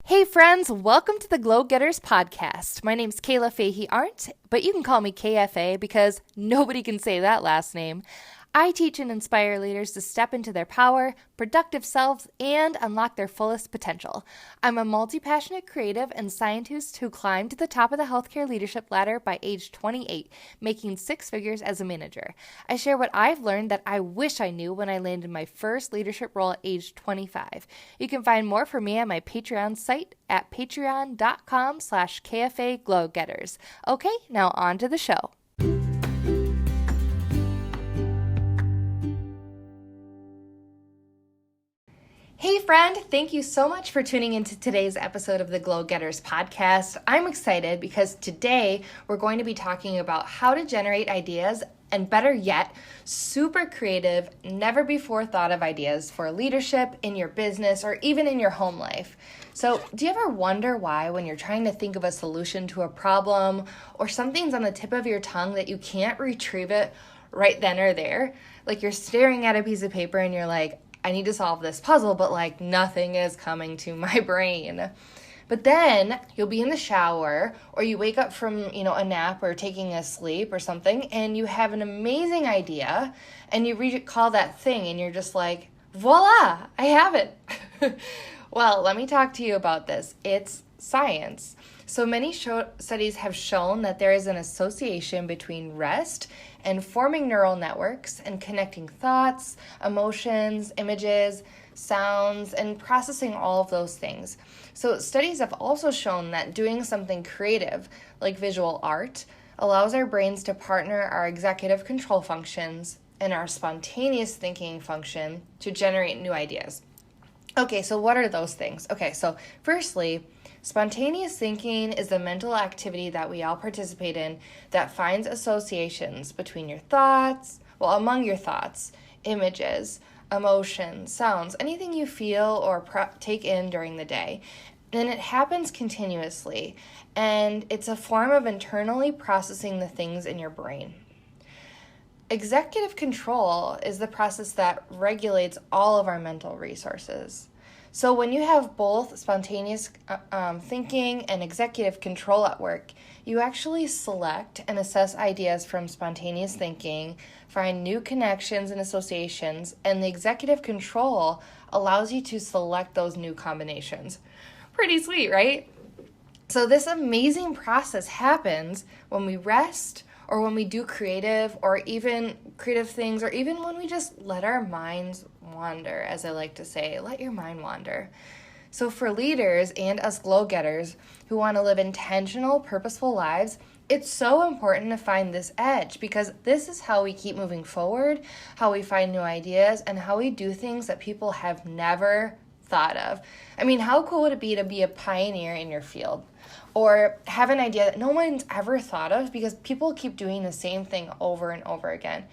Hey friends, welcome to the Glow Getters podcast. My name's Kayla Fahey-Ahrndt, but you can call me KFA because nobody can say that last name. I teach and inspire leaders to step into their power, productive selves, and unlock their fullest potential. I'm a multi-passionate creative and scientist who climbed to the top of the healthcare leadership ladder by age 28, making six figures as a manager. I share what I've learned that I wish I knew when I landed my first leadership role at age 25. You can find more from me on my Patreon site at patreon.com/KFA Glowgetters. Okay, now on to the show. Hey friend, thank you so much for tuning into today's episode of the Glow Getters podcast. I'm excited because today we're going to be talking about how to generate ideas and, better yet, super creative, never before thought of ideas for leadership in your business or even in your home life. So do you ever wonder why when you're trying to think of a solution to a problem or something's on the tip of your tongue that you can't retrieve it right then or there? Like you're staring at a piece of paper and you're like, I need to solve this puzzle, but nothing is coming to my brain. But then you'll be in the shower or you wake up from, a nap or taking a sleep or something and you have an amazing idea and you recall that thing and you're just like, voila, I have it. Well, let me talk to you about this. It's science. So many studies have shown that there is an association between rest and forming neural networks and connecting thoughts, emotions, images, sounds, and processing all of those things. So studies have also shown that doing something creative, like visual art, allows our brains to partner our executive control functions and our spontaneous thinking function to generate new ideas. Okay, so what are those things? Okay, so firstly, spontaneous thinking is the mental activity that we all participate in that finds associations between your thoughts, among your thoughts, images, emotions, sounds, anything you feel or take in during the day. And it happens continuously, and it's a form of internally processing the things in your brain. Executive control is the process that regulates all of our mental resources. So when you have both spontaneous thinking and executive control at work, you actually select and assess ideas from spontaneous thinking, find new connections and associations, and the executive control allows you to select those new combinations. Pretty sweet, right? So this amazing process happens when we rest, or when we do creative things, or even when we just let our minds wander, as I like to say, let your mind wander. So for leaders and us glow getters who want to live intentional, purposeful lives, it's so important to find this edge because this is how we keep moving forward, how we find new ideas, and how we do things that people have never thought of. I mean, how cool would it be to be a pioneer in your field? Or have an idea that no one's ever thought of because people keep doing the same thing over and over again.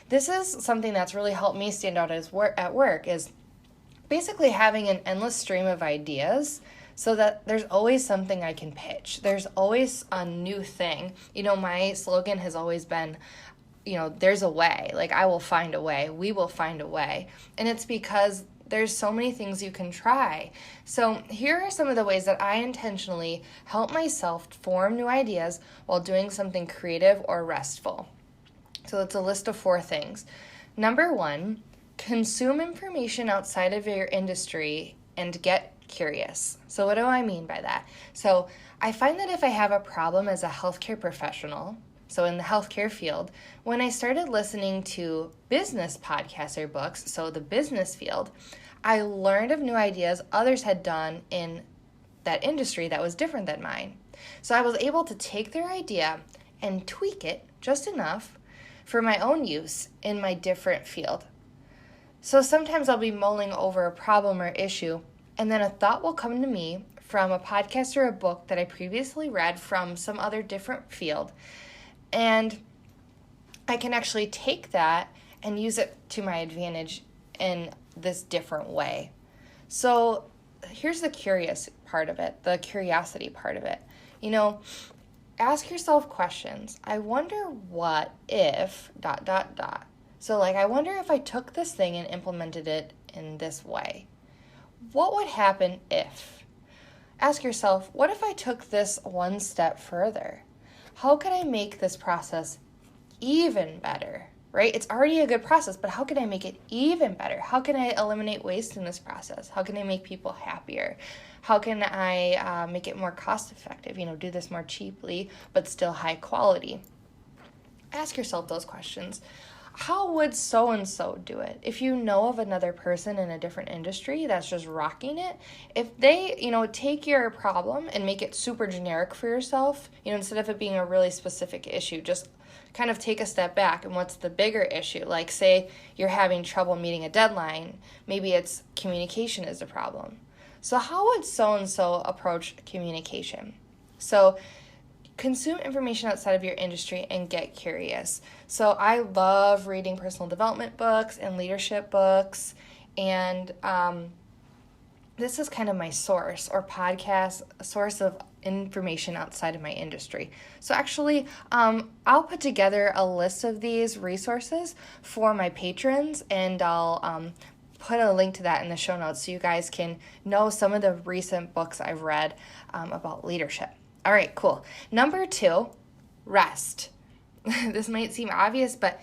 This is something that's really helped me stand out at work is basically having an endless stream of ideas so that there's always something I can pitch. There's always a new thing. My slogan has always been, there's a way. I will find a way. We will find a way. And it's because there's so many things you can try. So here are some of the ways that I intentionally help myself form new ideas while doing something creative or restful. So it's a list of 4 things. Number 1, consume information outside of your industry and get curious. So what do I mean by that? So I find that if I have a problem as a healthcare professional, so in the healthcare field, when I started listening to business podcasts or books, so the business field, I learned of new ideas others had done in that industry that was different than mine. So I was able to take their idea and tweak it just enough for my own use in my different field. So sometimes I'll be mulling over a problem or issue, and then a thought will come to me from a podcast or a book that I previously read from some other different field. And I can actually take that and use it to my advantage in this different way. So here's the curiosity part of it. Ask yourself questions. I wonder what if ... So I wonder if I took this thing and implemented it in this way. What would happen if? ask yourself, what if I took this one step further? How can I make this process even better, right? It's already a good process, but how can I make it even better? How can I eliminate waste in this process? How can I make people happier? How can I make it more cost effective? Do this more cheaply, but still high quality. Ask yourself those questions. How would so-and-so do it? If you know of another person in a different industry that's just rocking it, if they, take your problem and make it super generic for yourself, instead of it being a really specific issue, just kind of take a step back and what's the bigger issue? Like, say you're having trouble meeting a deadline, maybe it's communication is a problem. So how would so-and-so approach communication? So consume information outside of your industry and get curious. So I love reading personal development books and leadership books, and this is kind of my source or podcast, a source of information outside of my industry. So actually, I'll put together a list of these resources for my patrons, and I'll put a link to that in the show notes so you guys can know some of the recent books I've read about leadership. All right, cool. Number 2, rest. This might seem obvious, but,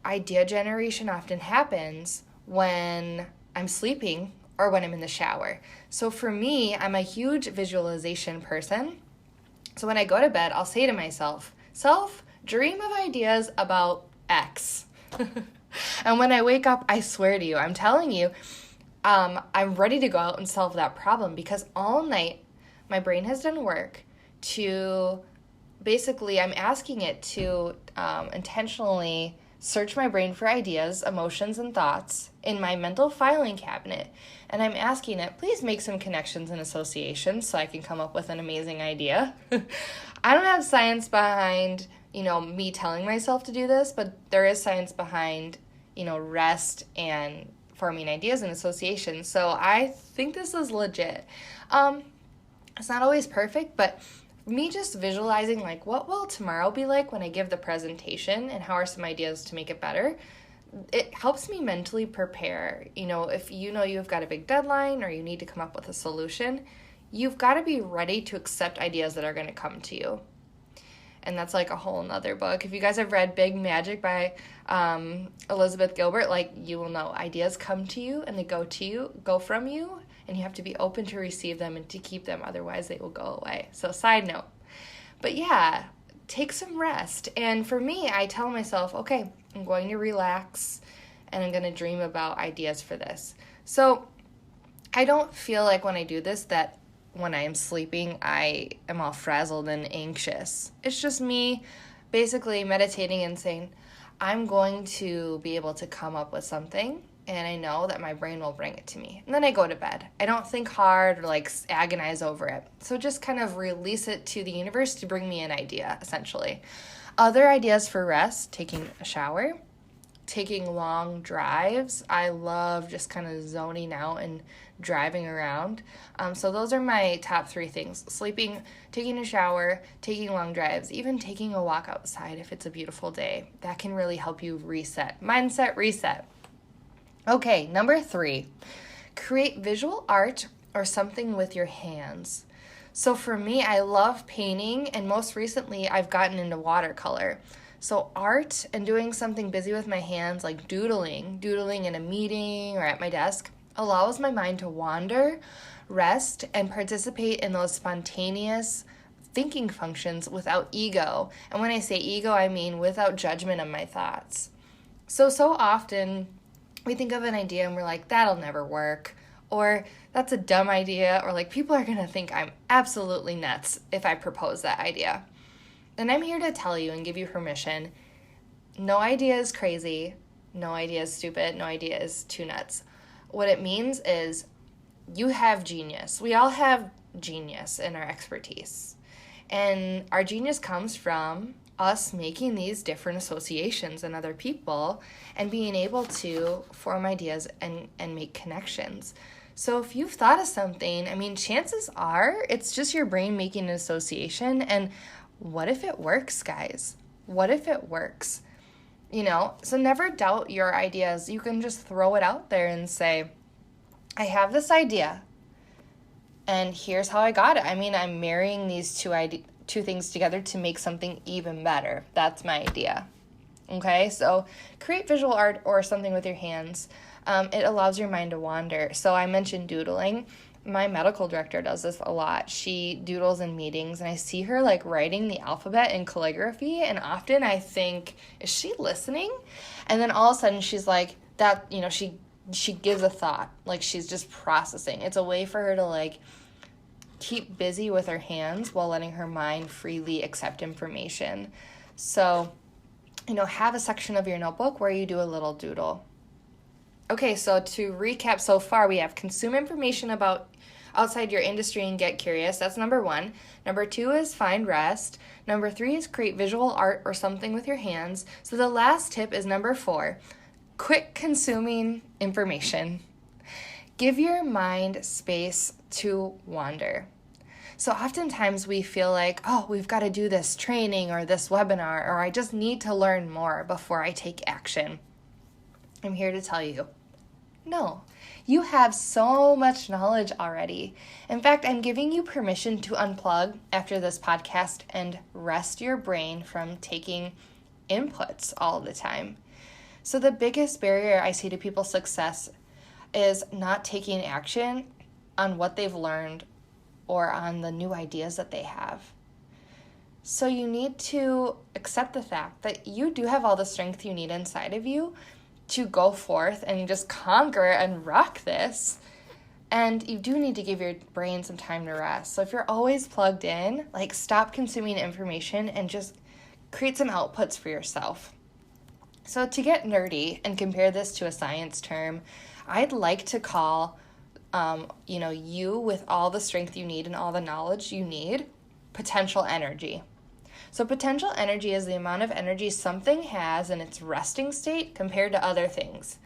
idea generation often happens when I'm sleeping or when I'm in the shower. So for me, I'm a huge visualization person. So when I go to bed, I'll say to myself, dream of ideas about X. And when I wake up, I swear to you, I'm telling you, I'm ready to go out and solve that problem, because all night, my brain has done work to, basically, I'm asking it to intentionally search my brain for ideas, emotions, and thoughts in my mental filing cabinet. And I'm asking it, please make some connections and associations so I can come up with an amazing idea. I don't have science behind, me telling myself to do this, but there is science behind, rest and forming ideas and associations. So I think this is legit. It's not always perfect, but me just visualizing, like, what will tomorrow be like when I give the presentation, and how are some ideas to make it better? It helps me mentally prepare. If you've got a big deadline or you need to come up with a solution, you've got to be ready to accept ideas that are going to come to you. And that's like a whole nother book. If you guys have read Big Magic by Elizabeth Gilbert, you will know ideas come to you and they go from you, and you have to be open to receive them and to keep them, otherwise they will go away. So side note. But yeah, take some rest. And for me, I tell myself, okay, I'm going to relax and I'm going to dream about ideas for this. So I don't feel like when I do this that when I am sleeping, I am all frazzled and anxious. It's just me basically meditating and saying, I'm going to be able to come up with something, and I know that my brain will bring it to me. And then I go to bed. I don't think hard or agonize over it. So just kind of release it to the universe to bring me an idea, essentially. Other ideas for rest: taking a shower, taking long drives. I love just kind of zoning out and driving around. So those are my top 3 things: sleeping, taking a shower, taking long drives, even taking a walk outside if it's a beautiful day. That can really help you reset. Mindset reset. Okay, number 3, create visual art or something with your hands. So for me, I love painting, and most recently I've gotten into watercolor. So art and doing something busy with my hands, like doodling in a meeting or at my desk, allows my mind to wander, rest, and participate in those spontaneous thinking functions without ego. And when I say ego, I mean without judgment of my thoughts. So often we think of an idea and we're like, that'll never work, or that's a dumb idea, or people are going to think I'm absolutely nuts if I propose that idea. And I'm here to tell you and give you permission. No idea is crazy. No idea is stupid. No idea is too nuts. What it means is you have genius. We all have genius in our expertise. And our genius comes from us making these different associations in other people and being able to form ideas and make connections. So if you've thought of something, chances are it's just your brain making an association. And what if it works, guys? What if it works? So never doubt your ideas. You can just throw it out there and say, I have this idea. And here's how I got it. I mean, I'm marrying these two things together to make something even better. That's my idea. Okay, so create visual art or something with your hands. It allows your mind to wander. So I mentioned doodling. My medical director does this a lot. She doodles in meetings, and I see her like writing the alphabet in calligraphy, and often I think, is she listening? And then all of a sudden she's like, that, you know, she gives a thought, like she's just processing. It's a way for her to like keep busy with her hands while letting her mind freely accept information. So, you know, have a section of your notebook where you do a little doodle. Okay, so to recap so far, we have consume information about outside your industry and get curious. That's number 1. Number 2 is find rest. Number 3 is create visual art or something with your hands. So the last tip is number 4, quit consuming information. Give your mind space to wander. So oftentimes we feel like, oh, we've got to do this training or this webinar, or I just need to learn more before I take action. I'm here to tell you, no, you have so much knowledge already. In fact, I'm giving you permission to unplug after this podcast and rest your brain from taking inputs all the time. So the biggest barrier I see to people's success is not taking action on what they've learned or on the new ideas that they have. So you need to accept the fact that you do have all the strength you need inside of you to go forth and just conquer and rock this. And you do need to give your brain some time to rest. So if you're always plugged in, like stop consuming information and just create some outputs for yourself. So to get nerdy and compare this to a science term, I'd like to call, you with all the strength you need and all the knowledge you need, potential energy. So potential energy is the amount of energy something has in its resting state compared to other things.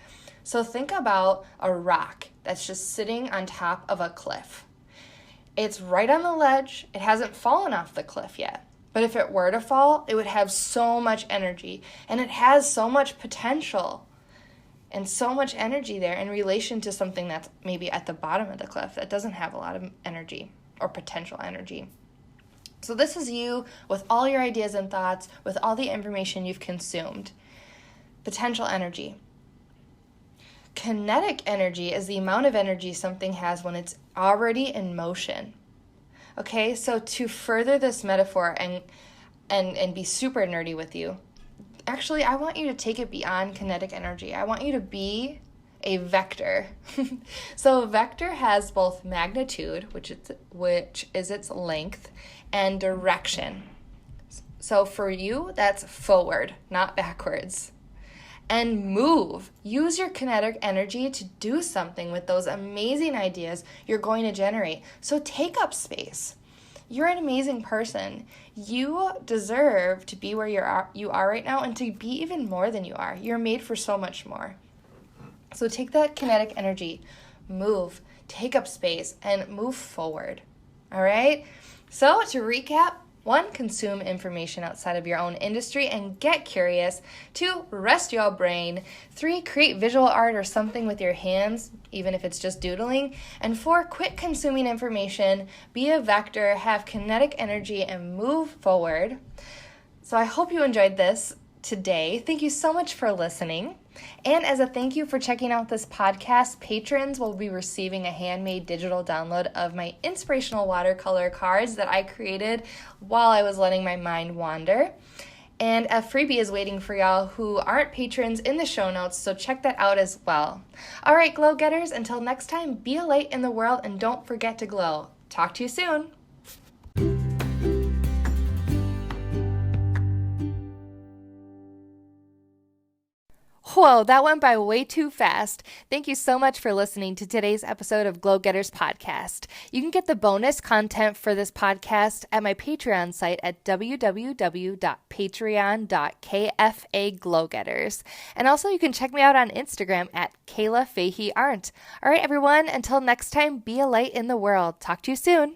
So think about a rock that's just sitting on top of a cliff. It's right on the ledge. It hasn't fallen off the cliff yet. But if it were to fall, it would have so much energy, and it has so much potential and so much energy there in relation to something that's maybe at the bottom of the cliff that doesn't have a lot of energy or potential energy. So this is you with all your ideas and thoughts, with all the information you've consumed. Potential energy. Kinetic energy is the amount of energy something has when it's already in motion. Okay, so to further this metaphor and be super nerdy with you, actually, I want you to take it beyond kinetic energy. I want you to be a vector. So a vector has both magnitude, which is its length, and direction. So for you, that's forward, not backwards. And move. Use your kinetic energy to do something with those amazing ideas you're going to generate. So take up space. You're an amazing person. You deserve to be where you are right now and to be even more than you are. You're made for so much more. So take that kinetic energy, move, take up space, and move forward. All right? So to recap, 1, consume information outside of your own industry and get curious. 2, rest your brain. 3, create visual art or something with your hands, even if it's just doodling. And 4, quit consuming information, be a vector, have kinetic energy, and move forward. So I hope you enjoyed this today. Thank you so much for listening. And as a thank you for checking out this podcast, patrons will be receiving a handmade digital download of my inspirational watercolor cards that I created while I was letting my mind wander. And a freebie is waiting for y'all who aren't patrons in the show notes, so check that out as well. All right, Glow Getters, until next time, be a light in the world and don't forget to glow. Talk to you soon. Whoa, that went by way too fast. Thank you so much for listening to today's episode of Glow Getters Podcast. You can get the bonus content for this podcast at my Patreon site at www.patreon.kfaglowgetters. And also you can check me out on Instagram at Kayla Fahey-Ahrndt. All right, everyone, until next time, be a light in the world. Talk to you soon.